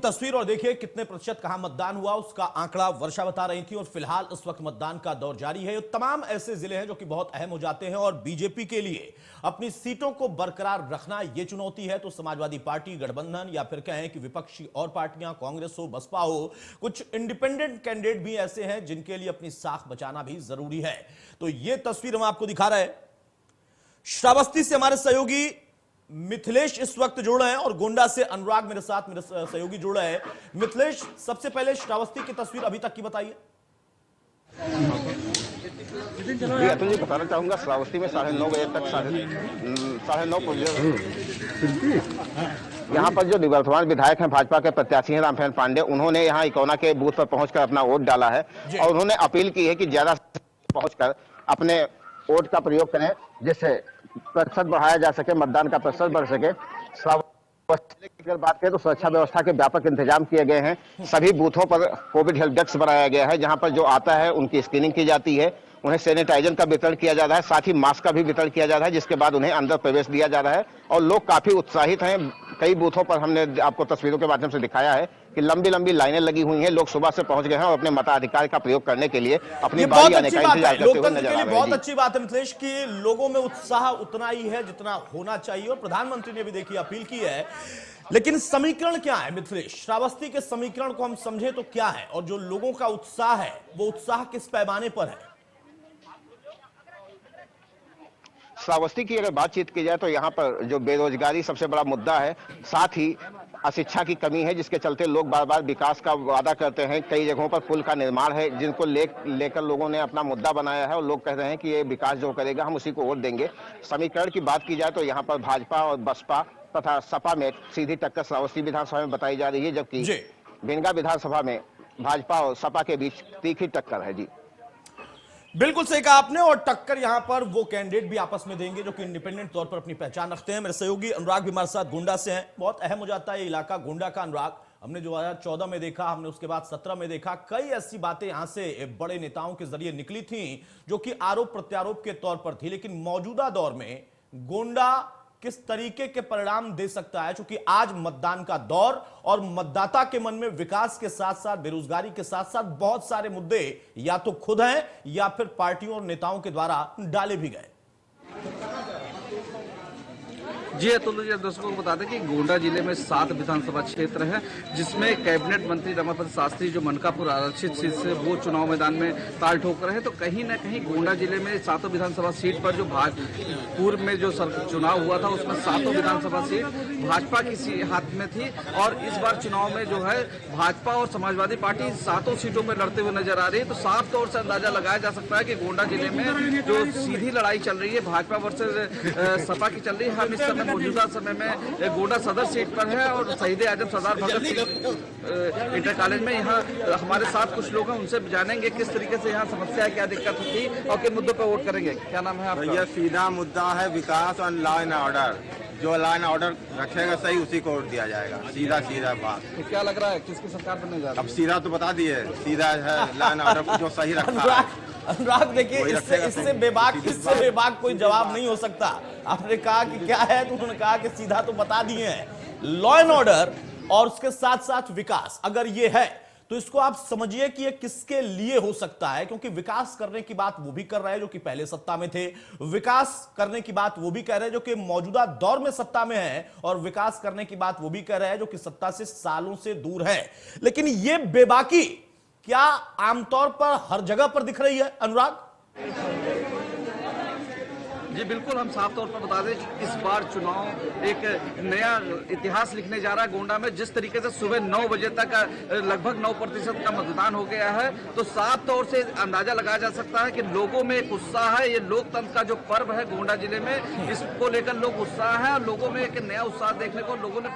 तस्वीर और देखिए कितने प्रतिशत कहां मतदान हुआ उसका आंकड़ा वर्षा बता रही थी। और फिलहाल इस वक्त मतदान का दौर जारी है। तमाम ऐसे जिले हैं जो कि बहुत अहम हो जाते हैं और बीजेपी के लिए अपनी सीटों को बरकरार रखना यह चुनौती है। तो समाजवादी पार्टी गठबंधन या फिर कहें कि विपक्षी और पार्टियां, कांग्रेस हो, बसपा हो, कुछ इंडिपेंडेंट कैंडिडेट भी ऐसे हैं जिनके लिए अपनी साख बचाना भी जरूरी है। तो यह तस्वीर हम आपको दिखा रहे हैं। श्रावस्ती से हमारे सहयोगी मिथिलेश इस वक्त जुड़ रहे हैं और गोंडा से अनुराग मेरे साथ मेरे सहयोगी जुड़ रहे हैं। मिथिलेश, सबसे पहले श्रावस्ती की तस्वीर अभी तक की बताइए। जी अतुल जी, बताना चाहूंगा श्रावस्ती में 9:30 बजे तक 9:30 यहाँ पर जो निवर्तमान विधायक हैं भाजपा के प्रत्याशी हैं रामफेन पांडे, उन्होंने यहाँ इकोना के बूथ पर पहुंचकर अपना वोट डाला है और उन्होंने अपील की है कि ज्यादा पहुंचकर अपने वोट का प्रयोग करें जिससे प्रतिशत बढ़ाया जा सके, मतदान का प्रतिशत बढ़ सके। अगर बात करें तो सुरक्षा व्यवस्था के व्यापक इंतजाम किए गए हैं। सभी बूथों पर कोविड हेल्प डेस्क बनाया गया है जहां पर जो आता है उनकी स्क्रीनिंग की जाती है, उन्हें सैनिटाइजर का वितरण किया जा रहा है, साथ ही मास्क का भी वितरण किया जा रहा है, जिसके बाद उन्हें अंदर प्रवेश दिया जा रहा है। और लोग काफी उत्साहित हैं। कई बूथों पर हमने आपको तस्वीरों के माध्यम से दिखाया है कि लंबी लंबी लाइनें लगी हुई हैं। लोग सुबह से पहुंच गए हैं और अपने मताधिकार का प्रयोग करने के लिए अपनी बारी आने का इंतजार करते हुए नजर आ रहे हैं। बहुत अच्छी बात है मिथिलेश कि लोगों में उत्साह उतना ही है जितना होना चाहिए और प्रधानमंत्री ने भी देखिए अपील की है। लेकिन समीकरण क्या है मिथिलेश? श्रावस्ती के समीकरण को हम समझे तो क्या है और जो लोगों का उत्साह है वो उत्साह किस पैमाने पर है? श्रावस्ती की अगर बातचीत की जाए तो यहाँ पर जो बेरोजगारी सबसे बड़ा मुद्दा है, साथ ही अशिक्षा की कमी है जिसके चलते लोग बार बार विकास का वादा करते हैं। कई जगहों पर पुल का निर्माण है जिनको लेकर लोगों ने अपना मुद्दा बनाया है और लोग कह रहे हैं कि ये विकास जो करेगा हम उसी को वोट देंगे। समीकरण की बात की जाए तो यहाँ पर भाजपा और बसपा तथा सपा में सीधी टक्कर श्रावस्ती विधानसभा में बताई जा रही है, जबकि बेनगा विधानसभा में भाजपा और सपा के बीच तीखी टक्कर है। जी बिल्कुल सही कहा आपने। और टक्कर यहां पर वो कैंडिडेट भी आपस में देंगे जो कि इंडिपेंडेंट तौर पर अपनी पहचान रखते हैं। मेरे सहयोगी अनुराग भी हमारे साथ गोंडा से हैं। बहुत अहम हो जाता है ये इलाका गोंडा का। अनुराग, हमने 2014 में देखा, हमने उसके बाद 17 में देखा, कई ऐसी बातें यहां से बड़े नेताओं के जरिए निकली थी जो कि आरोप प्रत्यारोप के तौर पर थी। लेकिन मौजूदा दौर में गोंडा किस तरीके के परिणाम दे सकता है, क्योंकि आज मतदान का दौर और मतदाता के मन में विकास के साथ साथ बेरोजगारी के साथ साथ बहुत सारे मुद्दे या तो खुद हैं या फिर पार्टियों और नेताओं के द्वारा डाले भी गए। जी अतुल जी, दर्शकों को बता दें कि गोंडा जिले में 7 विधानसभा क्षेत्र हैं जिसमें कैबिनेट मंत्री रमापति शास्त्री जो मनकापुर आरक्षित सीट से वो चुनाव मैदान में ताल ठोक रहे हैं। तो कहीं ना कहीं गोंडा जिले में 7 विधानसभा सीट पर जो पूर्व में जो चुनाव हुआ था उसमें 7 विधानसभा सीट भाजपा की हाथ में थी और इस बार चुनाव में जो है भाजपा और समाजवादी पार्टी 7 सीटों पर लड़ते हुए नजर आ रही है। तो साफ तौर से अंदाजा लगाया जा सकता है कि गोंडा जिले में जो सीधी लड़ाई चल रही है भाजपा वर्सेस सपा की चल रही है। हम इस समय मौजूदा समय में गोंडा सदर सीट पर है और शहीद आजम सरदार भगत सिंह इंटर कॉलेज में यहाँ हमारे साथ कुछ लोग हैं, उनसे जानेंगे किस तरीके से यहाँ समस्या है, क्या दिक्कत थी और किन मुद्दों पर वोट करेंगे। क्या नाम है आपका? यह सीधा मुद्दा है विकास और लॉ एंड ऑर्डर। जो लॉ एंड ऑर्डर रखेगा सही उसी को वोट दिया जाएगा। सीधा सीधा बात। तो क्या लग रहा है किसकी सरकार बनने जा रही है? अब सीधा तो बता दिए, सीधा है लॉ एंड ऑर्डर जो सही रखा है। अनुराग देखिए, इससे बेबाक कोई जवाब नहीं हो सकता। आपने कहा कि क्या है तो उन्होंने कहा कि सीधा तो बता दिए हैं। लॉ एंड ऑर्डर और उसके साथ साथ विकास अगर ये है तो इसको आप समझिए कि ये किसके लिए हो सकता है, क्योंकि विकास करने की बात वो भी कर रहे हैं जो कि पहले सत्ता में थे, विकास करने की बात वो भी कह रहे हैं जो कि मौजूदा दौर में सत्ता में है, और विकास करने की बात वो भी कह रहे हैं जो कि सत्ता से सालों से दूर है। लेकिन ये बेबाकी क्या आमतौर पर हर जगह पर दिख रही है अनुराग? जी बिल्कुल, हम साफ तौर पर बता दें कि इस बार चुनाव एक नया इतिहास लिखने जा रहा है गोंडा में। जिस तरीके से सुबह 9 बजे तक लगभग 9% का मतदान हो गया है, तो साफ तौर से अंदाजा लगाया जा सकता है कि लोगों में एक उत्साह है। ये लोकतंत्र का जो पर्व है गोंडा जिले में, इसको लेकर लोग उत्साह है और लोगों में एक नया उत्साह देखने को लोगों ने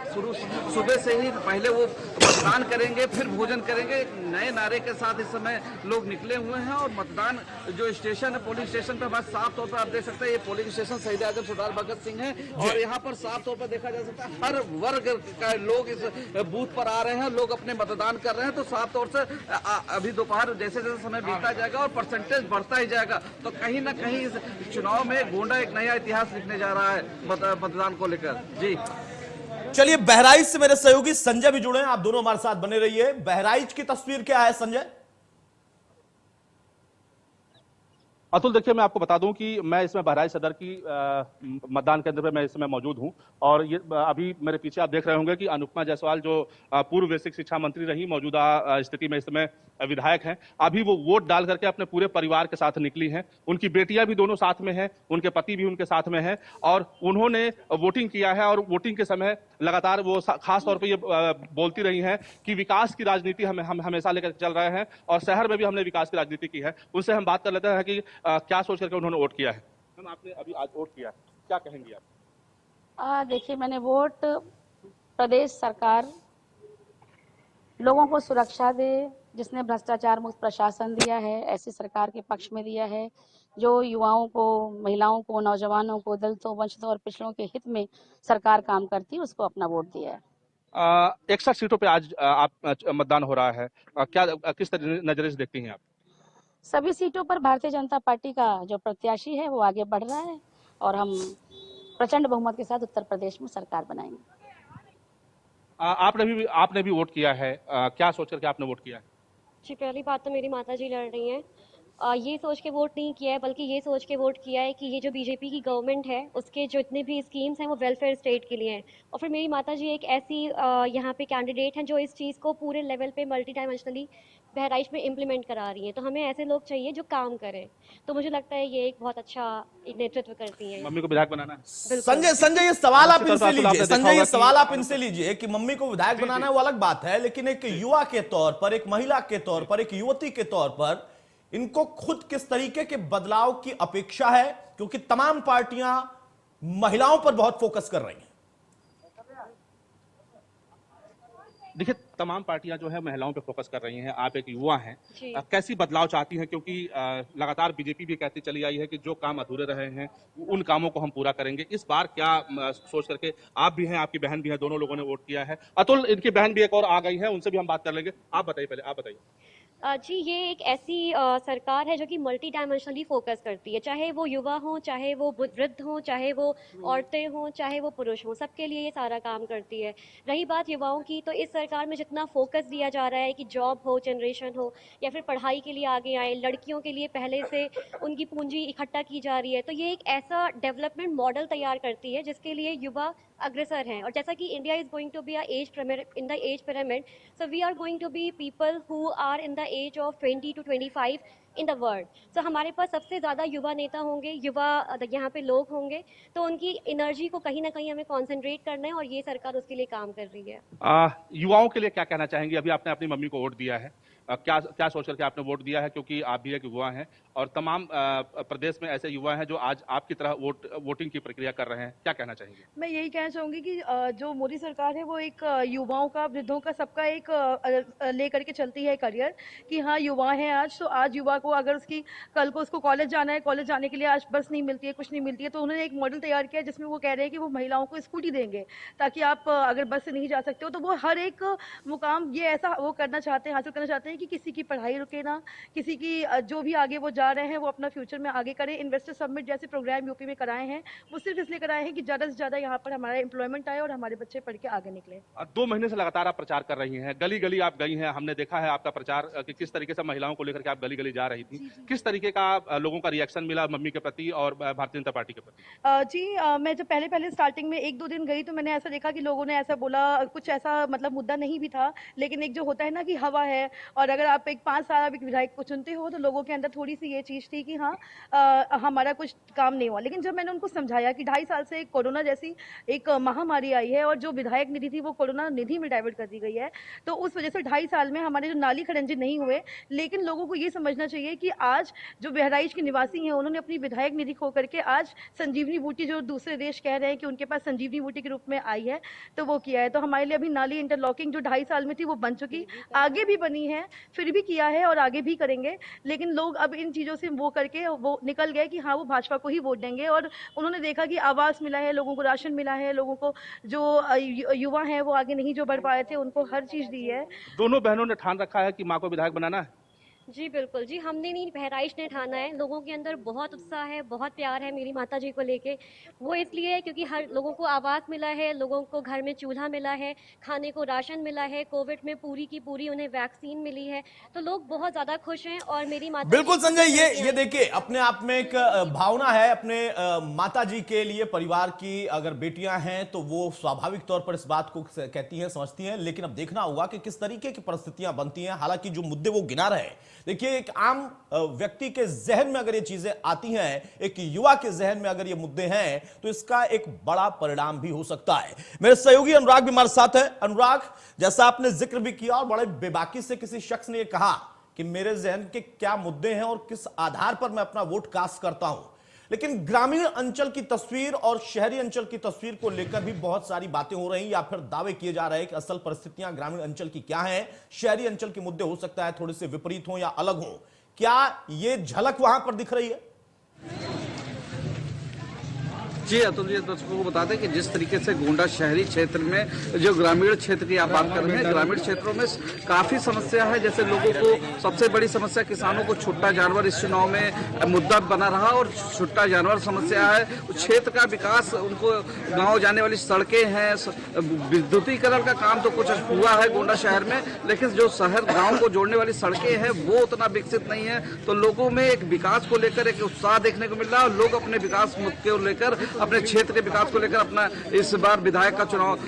सुबह से ही पहले वो मतदान करेंगे फिर भोजन करेंगे नए नारे के साथ इस समय लोग निकले हुए हैं। और मतदान जो स्टेशन है, पोलिंग स्टेशन पर हमारे साफ तौर पर आप देख सकते हैं, ये पोलिंग स्टेशन शहीद आजम सरदार भगत सिंह है और यहाँ पर साफ तौर पर देखा जा सकता है हर वर्ग का लोग इस बूथ पर आ रहे हैं, लोग अपने मतदान कर रहे हैं। तो साफ तौर से अभी दोपहर जैसे जैसे समय बीतता जाएगा और परसेंटेज बढ़ता ही जाएगा, तो कहीं ना कहीं इस चुनाव में गोंडा एक नया इतिहास लिखने जा रहा है मतदान को लेकर। जी चलिए, बहराइच से मेरे सहयोगी संजय भी जुड़े हैं, आप दोनों हमारे साथ बने रहिए। बहराइच की तस्वीर क्या है संजय? अतुल, देखिए मैं आपको बता दूं कि मैं इसमें बहराइच सदर की मतदान केंद्र पे मैं इस समय मौजूद हूं और ये अभी मेरे पीछे आप देख रहे होंगे कि अनुपमा जायसवाल जो पूर्व बेसिक शिक्षा मंत्री रही, मौजूदा स्थिति में इस समय विधायक हैं, अभी वो वोट डाल करके अपने पूरे परिवार के साथ निकली हैं। उनकी बेटियां भी दोनों साथ में हैं, उनके पति भी उनके साथ में हैं और उन्होंने वोटिंग किया है और वोटिंग के समय लगातार वो खास तौर पर ये बोलती रही हैं कि विकास की राजनीति हम हमेशा लेकर चल रहे हैं और शहर में भी हमने विकास की राजनीति की है। उनसे हम बात कर लेते हैं कि क्या सोच करके उन्होंने वोट किया है। मैम, आपने अभी आज वोट किया है, क्या कहेंगी आप? देखिए, मैंने वोट प्रदेश सरकार लोगों को सुरक्षा दे, जिसने भ्रष्टाचार मुक्त प्रशासन दिया है, ऐसी सरकार के पक्ष में दिया है, जो युवाओं को, महिलाओं को, नौजवानों को, दलितों, वंचितों और पिछड़ों के हित में सरकार काम करती है, उसको अपना वोट दिया है। 61 सीटों पे आज आप मतदान हो रहा है, क्या किस नजरिए से देखती हैं आप? सभी सीटों पर भारतीय जनता पार्टी का जो प्रत्याशी है वो आगे बढ़ रहा है और हम प्रचंड बहुमत के साथ उत्तर प्रदेश में सरकार बनाएंगे। आपने भी वोट किया है, क्या सोच करके आपने वोट किया है? जी, पहली बात तो मेरी माता जी लड़ रही हैं। ये सोच के वोट नहीं किया है, बल्कि ये सोच के वोट किया है कि ये जो बीजेपी की गवर्नमेंट है उसके जितने भी स्कीम्स हैं वो वेलफेयर स्टेट के लिए हैं। और फिर मेरी माता जी एक ऐसी यहाँ पे कैंडिडेट हैं जो इस चीज़ को पूरे लेवल पे मल्टी डायमेंशनली बहराइच में इम्प्लीमेंट करा रही हैं। तो हमें ऐसे लोग चाहिए जो काम करें, तो मुझे लगता है ये एक बहुत अच्छा नेतृत्व करती हैं। मम्मी को विधायक बनाना है? संजय, ये सवाल आप इनसे लीजिए। संजय, ये सवाल आप कि- इनसे लीजिए कि मम्मी को विधायक बनाना है वो अलग बात है, लेकिन एक युवा के तौर पर, एक महिला के तौर पर, एक युवती के तौर पर इनको खुद किस तरीके के बदलाव की अपेक्षा है? क्योंकि तमाम पार्टियां महिलाओं पर बहुत फोकस कर रही हैं। देखिए, तमाम पार्टियां जो है महिलाओं पे फोकस कर रही हैं, आप एक युवा हैं, जी। कैसी बदलाव चाहती हैं? क्योंकि लगातार बीजेपी भी कहती चली आई है कि जो काम अधूरे रहे हैं उन कामों को हम पूरा करेंगे। इस बार क्या सोच करके, आप भी हैं, आपकी बहन भी है, दोनों लोगों ने वोट किया है। अतुल, इनकी बहन भी एक और आ गई है, उनसे भी हम बात कर लेंगे। आप बताइए, पहले आप बताइए। जी, ये एक ऐसी सरकार है जो कि मल्टी डायमेंशनली फोकस करती है, चाहे वो युवा हों, चाहे वो वृद्ध हों, चाहे वो औरतें हों, चाहे वो पुरुष हों, सबके लिए ये सारा काम करती है। रही बात युवाओं की, तो इस सरकार में जितना फोकस दिया जा रहा है कि जॉब हो, जनरेशन हो, या फिर पढ़ाई के लिए आगे आए, लड़कियों के लिए पहले से उनकी पूंजी इकट्ठा की जा रही है, तो ये एक ऐसा डेवलपमेंट मॉडल तैयार करती है जिसके लिए युवा अग्रसर हैं। और जैसा कि India is going to be in the age pyramid, so we are going to be people who are in the age of 20 to 25 in the world. सो हमारे पास सबसे ज़्यादा युवा नेता होंगे, युवा यहाँ पे लोग होंगे, तो उनकी एनर्जी को कहीं ना कहीं हमें कॉन्सेंट्रेट करना है और ये सरकार उसके लिए काम कर रही है। युवाओं के लिए क्या कहना चाहेंगे? अभी आपने अपनी मम्मी को वोट दिया है, क्या सोच करके आपने वोट दिया है? क्योंकि आप भी एक युवा हैं और तमाम प्रदेश में ऐसे युवा हैं जो आज आपकी तरह वोटिंग की प्रक्रिया कर रहे हैं, क्या कहना चाहेंगे? मैं यही कहना चाहूँगी कि जो मोदी सरकार है वो एक युवाओं का, वृद्धों का, सबका एक लेकर के चलती है करियर कि हाँ युवा है आज, तो आज युवा को अगर उसकी कल को उसको कॉलेज जाना है, कॉलेज जाने के लिए आज बस नहीं मिलती है, कुछ नहीं मिलती है, तो उन्होंने एक मॉडल तैयार किया जिसमें वो कह रहे हैं कि वो महिलाओं को स्कूटी देंगे ताकि आप अगर बस से नहीं जा सकते हो तो वो हर एक मुकाम ये ऐसा वो करना चाहते हैं, हासिल करना चाहते हैं कि किसी की पढ़ाई रुके ना, किसी की जो भी आगे वो जा रहे हैं वो अपना फ्यूचर में आगे करें। इन्वेस्टर समिट जैसे प्रोग्राम यूपी में कराए हैं, वो सिर्फ इसलिए कराए हैं कि ज़्यादा से ज़्यादा यहाँ पर हमारा एम्प्लॉयमेंट आए और हमारे बच्चे पढ़ के आगे निकले। 2 महीने से लगातार आप प्रचार कर रही हैं, गली गली आप गई हैं, हमने देखा है आपका प्रचार कि किस तरीके से महिलाओं को लेकर के आप गली गली जा रही थी। किस तरीके का लोगों का रिएक्शन मिला मम्मी के प्रति और भारतीय जनता पार्टी के प्रति? मैं जब पहले स्टार्टिंग में 1-2 दिन गई तो मैंने ऐसा देखा कि लोगों ने ऐसा बोला, कुछ ऐसा मतलब मुद्दा नहीं भी था, लेकिन एक जो होता है ना कि हवा है, और अगर आप एक 5 साल एक विधायक को चुनते हो तो लोगों के अंदर थोड़ी सी ये चीज़ थी कि हाँ हमारा कुछ काम नहीं हुआ। लेकिन जब मैंने उनको समझाया कि 2.5 साल से कोरोना जैसी एक महामारी आई है और जो विधायक निधि थी वो कोरोना निधि में डाइवर्ट कर दी गई है, तो उस वजह से 2.5 साल में हमारे जो नाली खड़ंजे नहीं हुए। लेकिन लोगों को ये समझना चाहिए कि आज जो बहराइच के निवासी हैं उन्होंने अपनी विधायक निधि खो करके आज संजीवनी बूटी, जो दूसरे देश कह रहे हैं कि उनके पास संजीवनी बूटी के रूप में आई है, तो वो किया है। तो हमारे लिए अभी नाली इंटरलॉकिंग जो 2.5 साल में थी वो बन चुकी, आगे भी बनी है, फिर भी किया है और आगे भी करेंगे। लेकिन लोग अब इन चीज़ों से वो करके वो निकल गए कि हाँ वो भाजपा को ही वोट देंगे, और उन्होंने देखा कि आवास मिला है, लोगों को राशन मिला है, लोगों को जो युवा हैं वो आगे नहीं जो बढ़ पाए थे उनको हर चीज़ दी है। दोनों बहनों ने ठान रखा है कि माँ को विधायक बनाना है। जी बिल्कुल जी, हमने नहीं, बहराइच ने ठाना है। लोगों के अंदर बहुत उत्साह है, बहुत प्यार है मेरी माता जी को लेके। वो इसलिए है क्योंकि हर लोगों को आवास मिला है, लोगों को घर में चूल्हा मिला है, खाने को राशन मिला है, कोविड में पूरी की पूरी उन्हें वैक्सीन मिली है, तो लोग बहुत ज्यादा खुश हैं। और मेरी माता बिल्कुल संजय, ये देखिए अपने आप में एक भावना है अपने माता जी के लिए। परिवार की अगर बेटियां हैं तो वो स्वाभाविक तौर पर इस बात को कहती हैं, समझती हैं, लेकिन अब देखना होगा कि किस तरीके की परिस्थितियां बनती हैं। हालांकि जो मुद्दे वो गिना रहे, देखिए एक आम व्यक्ति के जहन में अगर ये चीजें आती हैं, एक युवा के जहन में अगर ये मुद्दे हैं, तो इसका एक बड़ा परिणाम भी हो सकता है। मेरे सहयोगी अनुराग भी हमारे साथ है। अनुराग, जैसा आपने जिक्र भी किया और बड़े बेबाकी से किसी शख्स ने ये कहा कि मेरे जहन के क्या मुद्दे हैं और किस आधार पर मैं अपना वोट कास्ट करता हूं, लेकिन ग्रामीण अंचल की तस्वीर और शहरी अंचल की तस्वीर को लेकर भी बहुत सारी बातें हो रही हैं, या फिर दावे किए जा रहे हैं कि असल परिस्थितियां ग्रामीण अंचल की क्या हैं, शहरी अंचल के मुद्दे हो सकता है थोड़े से विपरीत हो या अलग हो। क्या ये झलक वहां पर दिख रही है? जी अतुल जी, दर्शकों को बता दें कि जिस तरीके से गोंडा शहरी क्षेत्र में जो ग्रामीण क्षेत्र की आप बात कर रहे हैं, ग्रामीण क्षेत्रों में काफी समस्या है। जैसे लोगों को सबसे बड़ी समस्या, किसानों को छुट्टा जानवर इस चुनाव में मुद्दा बना रहा, और छुट्टा जानवर समस्या है। क्षेत्र का विकास, उनको गाँव जाने वाली सड़कें हैं, विद्युतीकरण का काम तो कुछ हुआ है गोंडा शहर में, लेकिन जो शहर गाँव को जोड़ने वाली सड़कें हैं वो उतना विकसित नहीं है। तो लोगों में एक विकास को लेकर एक उत्साह देखने को मिल रहा है, और लोग अपने विकास मुद्दे को लेकर, अपने क्षेत्र के विकास को लेकर अपना इस बार विधायक का चुनाव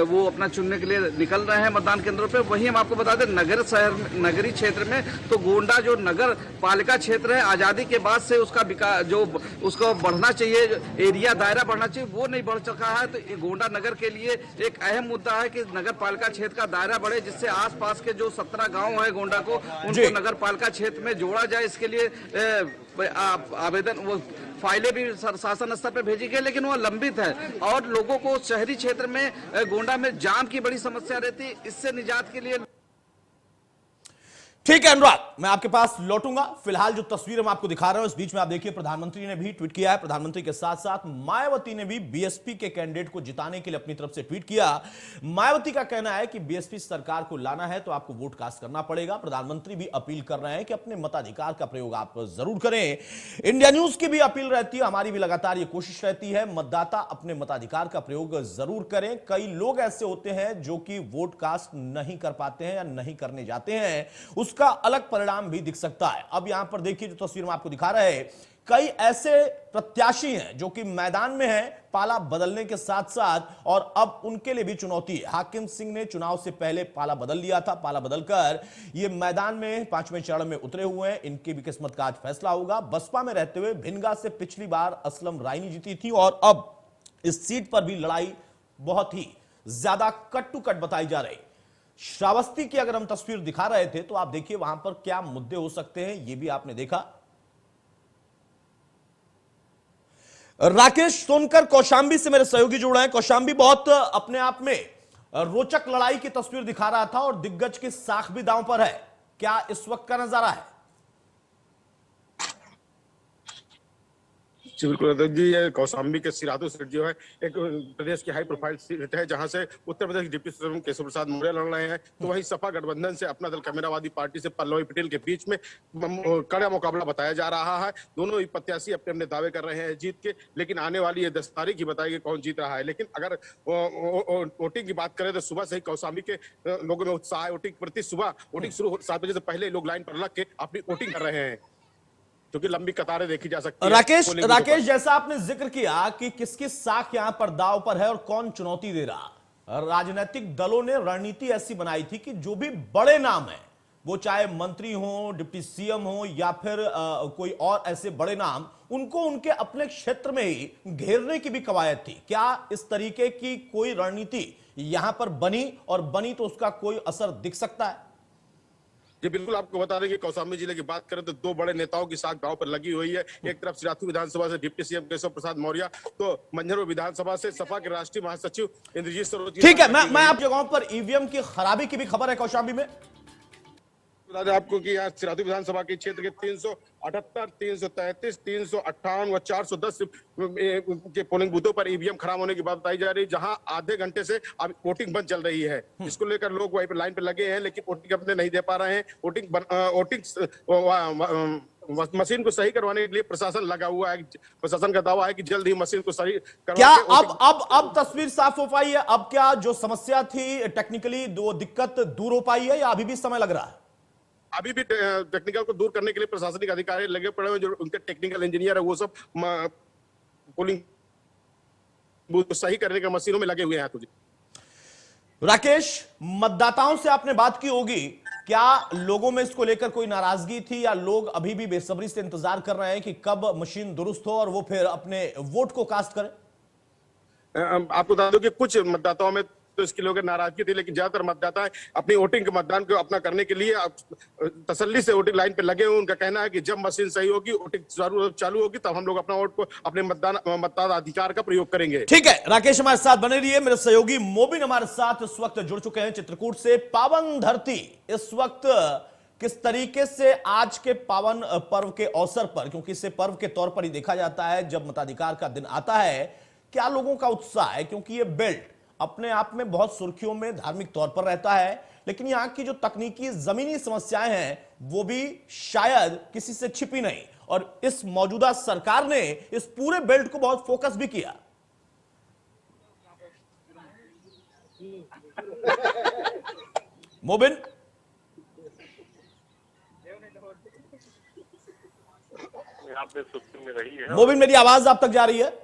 वो अपना चुनने के लिए निकल रहे हैं मतदान केंद्रों पे। वहीं हम आपको बता दें, नगरीय क्षेत्र में तो गोंडा जो नगर पालिका क्षेत्र है, आजादी के बाद से उसका विकास जो उसको बढ़ना चाहिए, एरिया दायरा बढ़ना चाहिए, वो नहीं बढ़ सका है। तो गोंडा नगर के लिए एक अहम मुद्दा है कि नगर पालिका क्षेत्र का दायरा बढ़े, जिससे आसपास के जो 17 गाँव है गोंडा को, उनको नगर पालिका क्षेत्र में जोड़ा जाए। इसके लिए आवेदन, वो फाइलें भी शासन स्तर पर भेजी गई, लेकिन वो लंबित है। और लोगों को शहरी क्षेत्र में गोंडा में जाम की बड़ी समस्या रहती, इससे निजात के लिए। ठीक है अनुराग, मैं आपके पास लौटूंगा। फिलहाल जो तस्वीर हम आपको दिखा रहे हैं, इस बीच में आप देखिए प्रधानमंत्री ने भी ट्वीट किया है। प्रधानमंत्री के साथ साथ मायावती ने भी बीएसपी के कैंडिडेट को जिताने के लिए अपनी तरफ से ट्वीट किया। मायावती का कहना है कि बीएसपी सरकार को लाना है तो आपको वोट कास्ट करना पड़ेगा। प्रधानमंत्री भी अपील कर रहे हैं कि अपने मताधिकार का प्रयोग आप जरूर करें। इंडिया न्यूज की भी अपील रहती है, हमारी भी लगातार ये कोशिश रहती है, मतदाता अपने मताधिकार का प्रयोग जरूर करें। कई लोग ऐसे होते हैं जो कि वोट कास्ट नहीं कर पाते हैं या नहीं करने जाते हैं, उसका अलग परिणाम भी दिख सकता है। अब यहां पर देखिए जो तस्वीर में आपको दिखा रहे हैं, कई ऐसे प्रत्याशी हैं जो कि मैदान में हैं, पाला बदलने के साथ साथ, और अब उनके लिए भी चुनौती है। हाकिम सिंह ने चुनाव से पहले पाला बदल लिया था, पाला बदलकर ये मैदान में 5वें चरण में उतरे हुए हैं। इनकी भी किस्मत का आज फैसला होगा। बसपा में रहते हुए भिनगा से पिछली बार असलम रायनी जीती थी, और अब इस सीट पर भी लड़ाई बहुत ही ज्यादा कट टू कट बताई जा रही। श्रावस्ती की अगर हम तस्वीर दिखा रहे थे तो आप देखिए वहां पर क्या मुद्दे हो सकते हैं, ये भी आपने देखा। राकेश सोनकर कौशांबी से मेरे सहयोगी जुड़ रहे हैं। कौशांबी, बहुत अपने आप में रोचक लड़ाई की तस्वीर दिखा रहा था और दिग्गज की साख भी दांव पर है, क्या इस वक्त का नजारा है? जी बिल्कुल जी, ये कौशांबी के सिरादू सीट जो है एक प्रदेश की हाई प्रोफाइल सीट है, जहां से उत्तर प्रदेश डिप्टी सीएम केशव प्रसाद मौर्य लड़ रहे हैं। तो वहीं सपा गठबंधन से अपना दल कैमरावादी पार्टी से पल्लवी पटेल के बीच में कड़ा मुकाबला बताया जा रहा है। दोनों ही प्रत्याशी अपने अपने दावे कर रहे हैं जीत के, लेकिन आने वाली ये 10 तारीख ही बताएगी कौन जीत रहा है। लेकिन अगर वोटिंग की बात करें तो सुबह से ही कौशांबी के लोगों में उत्साह है वोटिंग प्रति। सुबह वोटिंग शुरू 7 बजे से पहले लोग लाइन पर लग के अपनी वोटिंग कर रहे हैं, क्योंकि लंबी कतारें देखी जा सकती है। राकेश, जैसा आपने जिक्र किया कि किसकी साख यहां पर दांव पर है और कौन चुनौती दे रहा, राजनीतिक दलों ने रणनीति ऐसी बनाई थी कि जो भी बड़े नाम है, वो चाहे मंत्री हो, डिप्टी सीएम हो या फिर कोई और ऐसे बड़े नाम, उनको उनके अपने क्षेत्र में ही घेरने की भी कवायद थी। क्या इस तरीके की कोई रणनीति यहां पर बनी, और बनी तो उसका कोई असर दिख सकता है? जी बिल्कुल, आपको बता दें कि कौशांबी जिले की बात करें तो 2 बड़े नेताओं की साख दांव पर लगी हुई है। एक तरफ सिराथू विधानसभा से डिप्टी सीएम केशव प्रसाद मौर्य, तो मंझनपुर विधानसभा से सपा के राष्ट्रीय महासचिव इंद्रजीत सरोज। ठीक है, मैं आप जगहों पर ईवीएम की खराबी की भी खबर है कौशांबी में। बता दें आपको कि यहाँ सिराथू विधानसभा के क्षेत्र के 378, 333, 358 व 410 के पोलिंग बूथों पर ईवीएम खराब होने की बात बताई जा रही है, जहां आधे घंटे से अब वोटिंग बंद चल रही है। इसको लेकर लोग वहीं पर लाइन पे लगे हैं, लेकिन वोटिंग अपने नहीं दे पा रहे हैं। वोटिंग मशीन को सही करवाने के लिए प्रशासन लगा हुआ है। प्रशासन का दावा है कि जल्द ही मशीन को सही क्या करवा अब तस्वीर साफ हो पाई है? अब क्या जो समस्या थी टेक्निकली वो दिक्कत दूर हो पाई है या अभी भी समय लग रहा है? अभी भी टेक्निकल को दूर करने के लिए प्रशासनिक अधिकारी लगे पड़े हुए, जो उनके टेक्निकल इंजीनियर है वो सब पोलिंग बूथ को सही करने के मशीनों में लगे हुए हैं। राकेश, मतदाताओं से आपने बात की होगी, क्या लोगों में इसको लेकर कोई नाराजगी थी या लोग अभी भी बेसब्री से इंतजार कर रहे हैं कि कब मशीन दुरुस्त हो और वो फिर अपने वोट को कास्ट करें? आपको बता दूं कि कुछ मतदाताओं में तो इसकी लोगों की नाराजगी थी, लेकिन ज्यादातर मतदाता अपनी वोटिंग के मतदान को अपना करने के लिए तसल्ली से वोटिंग लाइन पे लगे हुए। उनका कहना है कि जब मशीन सही होगी, वोटिंग चालू होगी, तब हम लोग अपना वोट को अपने मताधिकार का प्रयोग करेंगे। ठीक है, राकेश हमारे साथ बने रहिए। मेरे सहयोगी मोबिन हमारे साथ इस वक्त जुड़ चुके हैं चित्रकूट से। पावन धरती इस वक्त किस तरीके से आज के पावन पर्व के अवसर पर, क्योंकि इसे पर्व के तौर पर ही देखा जाता है जब मताधिकार का दिन आता है, क्या लोगों का उत्साह है? क्योंकि ये बेल्ट अपने आप में बहुत सुर्खियों में धार्मिक तौर पर रहता है, लेकिन यहां की जो तकनीकी जमीनी समस्याएं हैं वो भी शायद किसी से छिपी नहीं, और इस मौजूदा सरकार ने इस पूरे बेल्ट को बहुत फोकस भी किया। मोबिन, मोबिन मेरी आवाज आप तक जा रही है?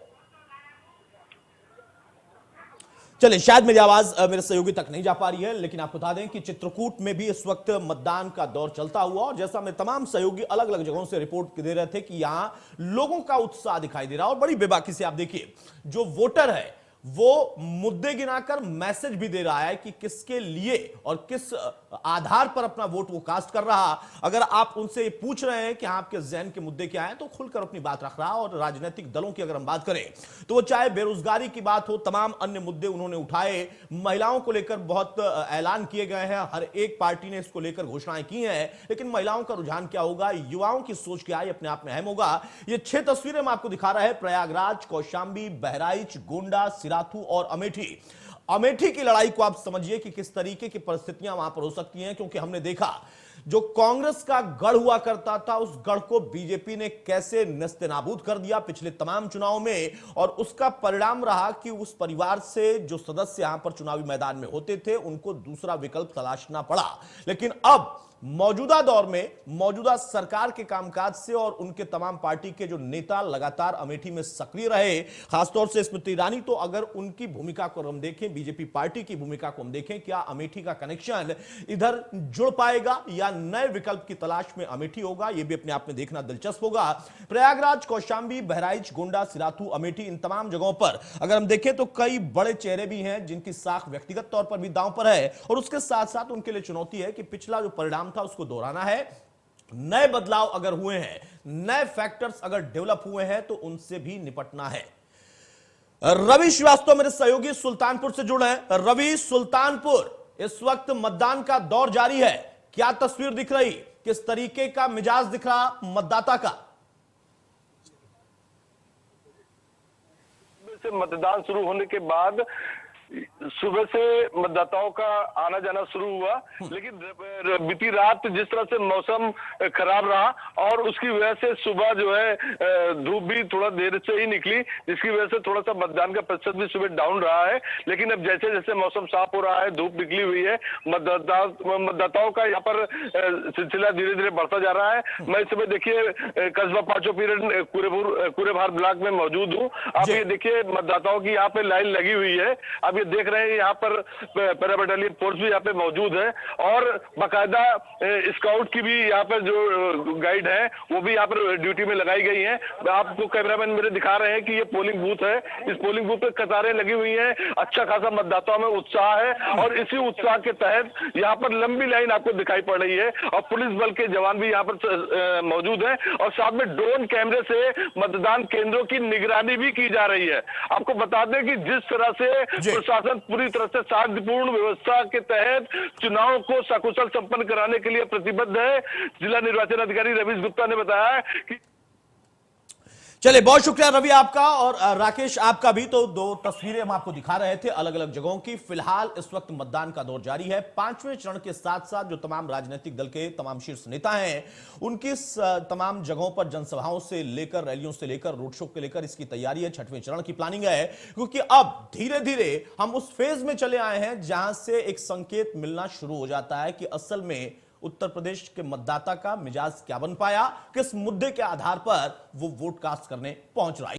चलिए, शायद मेरी आवाज मेरे सहयोगी तक नहीं जा पा रही है, लेकिन आपको बता दें कि चित्रकूट में भी इस वक्त मतदान का दौर चलता हुआ, और जैसा मैं तमाम सहयोगी अलग अलग जगहों से रिपोर्ट दे रहे थे कि यहां लोगों का उत्साह दिखाई दे रहा है और बड़ी बेबाकी से आप देखिए जो वोटर है वो मुद्दे गिनाकर मैसेज भी दे रहा है कि किसके लिए और किस आधार पर अपना वोट वो कास्ट कर रहा। अगर आप उनसे पूछ रहे हैं कि आपके ज़हन के मुद्दे क्या हैं, तो खुलकर अपनी बात रख रहा। और राजनीतिक दलों की अगर हम बात करें तो वो चाहे बेरोजगारी की बात हो, तमाम अन्य मुद्दे उन्होंने उठाए। महिलाओं को लेकर बहुत ऐलान किए गए हैं, हर एक पार्टी ने इसको लेकर घोषणाएं की हैं, लेकिन महिलाओं का रुझान क्या होगा, युवाओं की सोच क्या है, अपने आप में अहम होगा। ये 6 तस्वीरें मैं आपको दिखा रहा है, प्रयागराज, कौशांबी, बहराइच, गोंडा, सिराथू और अमेठी। अमेठी की लड़ाई को आप समझिए कि किस तरीके की परिस्थितियां वहां पर हो सकती हैं, क्योंकि हमने देखा जो कांग्रेस का गढ़ हुआ करता था, उस गढ़ को बीजेपी ने कैसे नेस्तनाबूद कर दिया पिछले तमाम चुनाव में, और उसका परिणाम रहा कि उस परिवार से जो सदस्य यहां पर चुनावी मैदान में होते थे उनको दूसरा विकल्प तलाशना पड़ा। लेकिन अब मौजूदा दौर में मौजूदा सरकार के कामकाज से और उनके तमाम पार्टी के जो नेता लगातार अमेठी में सक्रिय रहे, खासतौर से स्मृति ईरानी, तो अगर उनकी भूमिका को हम देखें, बीजेपी पार्टी की भूमिका को हम देखें, क्या अमेठी का कनेक्शन इधर जुड़ पाएगा या नए विकल्प की तलाश में अमेठी होगा, यह भी अपने आप में देखना दिलचस्प होगा। प्रयागराज, कौशांबी, बहराइच, गोंडा, सिराथू, अमेठी, इन तमाम जगहों पर अगर हम देखें तो कई बड़े चेहरे भी हैं जिनकी साख व्यक्तिगत तौर पर भी दांव पर है, और उसके साथ साथ उनके लिए चुनौती है कि पिछला जो परिणाम था उसको दोहराना है। नए बदलाव अगर हुए हैं, नए फैक्टर्स अगर डेवलप हुए हैं, तो उनसे भी निपटना है। रवि श्रीवास्तव मेरे सहयोगी सुल्तानपुर से जुड़े हैं। रवि, सुल्तानपुर इस वक्त मतदान का दौर जारी है, क्या तस्वीर दिख रही, किस तरीके का मिजाज दिख रहा मतदाता का? मतदान शुरू होने के बाद सुबह से मतदाताओं का आना जाना शुरू हुआ, लेकिन बीती रात जिस तरह से मौसम खराब रहा और उसकी वजह से सुबह जो है धूप भी थोड़ा देर से ही निकली, जिसकी वजह से थोड़ा सा मतदान का प्रतिशत भी सुबह डाउन रहा है। लेकिन अब जैसे जैसे मौसम साफ हो रहा है, धूप निकली हुई है, मतदाताओं का यहाँ पर सिलसिला धीरे धीरे बढ़ता जा रहा है। मैं इस समय देखिए कस्बा पांचों पीरियड कुरेभार ब्लॉक में मौजूद हूँ। आप ये देखिए मतदाताओं की यहाँ पे लाइन लगी हुई है। आप ये देख रहे हैं यहाँ पर पैरा बटालियन फोर्स भी यहाँ पे मौजूद है और बाकायदा स्काउट की भी यहाँ पर जो गाइड है वो भी यहाँ पर ड्यूटी में लगाई गई है। आपको कैमरामैन मेरे दिखा रहे हैं कि ये पोलिंग बूथ है, इस पोलिंग बूथ पे कतारें लगी हुई हैं, अच्छा खासा मतदाताओं में उत्साह है और इसी उत्साह के तहत यहाँ पर लंबी लाइन आपको दिखाई पड़ रही है और पुलिस बल के जवान भी यहाँ पर मौजूद है और साथ में ड्रोन कैमरे से मतदान केंद्रों की निगरानी भी की जा रही है। आपको बता दें कि जिस तरह से प्रशासन पूरी तरह से शांतिपूर्ण व्यवस्था के तहत चुनाव को सकुशल संपन्न कराने के लिए प्रतिबद्ध है। जिला निर्वाचन अधिकारी रवीश गुप्ता ने बताया कि चलिए, बहुत शुक्रिया रवि आपका और राकेश आपका भी। तो दो तस्वीरें हम आपको दिखा रहे थे अलग अलग जगहों की। फिलहाल इस वक्त मतदान का दौर जारी है। 5वें चरण के साथ साथ जो तमाम राजनीतिक दल के तमाम शीर्ष नेता हैं, उनकी तमाम जगहों पर जनसभाओं से लेकर, रैलियों से लेकर, रोड शो के लेकर इसकी तैयारी है। 6वें चरण की प्लानिंग है, क्योंकि अब धीरे धीरे हम उस फेज में चले आए हैं जहां से एक संकेत मिलना शुरू हो जाता है कि असल में उत्तर प्रदेश के मतदाता का मिजाज क्या बन पाया, किस मुद्दे के आधार पर वो वोट कास्ट करने पहुंच रहा है।